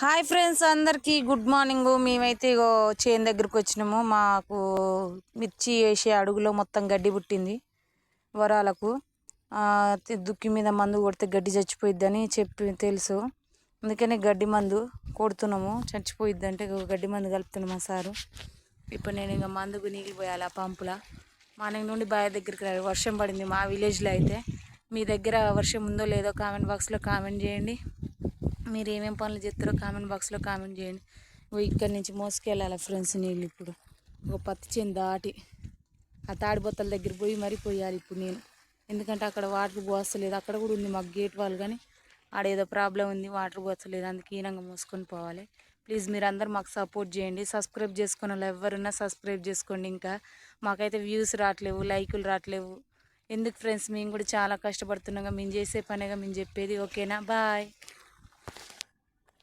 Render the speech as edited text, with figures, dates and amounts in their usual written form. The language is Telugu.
హాయ్ ఫ్రెండ్స్, అందరికీ గుడ్ మార్నింగ్. మేమైతే ఇగో చేను దగ్గరకు వచ్చినాము. మాకు మిర్చి వేసే అడుగులో మొత్తం గడ్డి పుట్టింది వరాలకు. దుక్కి మీద మందు కొడితే గడ్డి చచ్చిపోయిద్దని చెప్పి తెలుసు, అందుకనే గడ్డి మందు కొడుతున్నాము. చచ్చిపోయిద్ది అంటే గడ్డి మందు కలుపుతున్నాము మా సారు. ఇప్పుడు నేను ఇంకా మందుకు నీళ్ళు పోయాలి ఆ పంపులా. మార్నింగ్ నుండి బావి దగ్గరికి రాలి వర్షం పడింది మా విలేజ్లో. అయితే మీ దగ్గర వర్షం ఉందో లేదో కామెంట్ బాక్స్లో కామెంట్ చేయండి. మీరు ఏమేమి పనులు చేస్తారో కామెంట్ బాక్స్లో కామెంట్ చేయండి. ఇక్కడి నుంచి మోసుకెళ్ళాలి ఫ్రెండ్స్ నీళ్ళు. ఇప్పుడు ఒక పత్తి చేను దాటి ఆ తాడిబొత్తల దగ్గర పోయి మరీ పోయాలి ఇప్పుడు నేను, ఎందుకంటే అక్కడ వాటర్ పోస్తలేదు. అక్కడ కూడా ఉంది మాకు గేట్ వాళ్ళు, కానీ ఆడేదో ప్రాబ్లం ఉంది, వాటర్ పోస్తలేదు. అందుకే ఈనంగా మోసుకొని పోవాలి. ప్లీజ్ మీరు అందరు మాకు సపోర్ట్ చేయండి. సబ్స్క్రైబ్ చేసుకున్న వాళ్ళు ఎవరున్నా సబ్స్క్రైబ్ చేసుకోండి. ఇంకా మాకైతే వ్యూస్ రావట్లేవు, లైకులు రావట్లేవు. ఎందుకు ఫ్రెండ్స్, మేము కూడా చాలా కష్టపడుతున్నాగా. మేము చేసే పనిగా మేము చెప్పేది. ఓకేనా? బాయ్.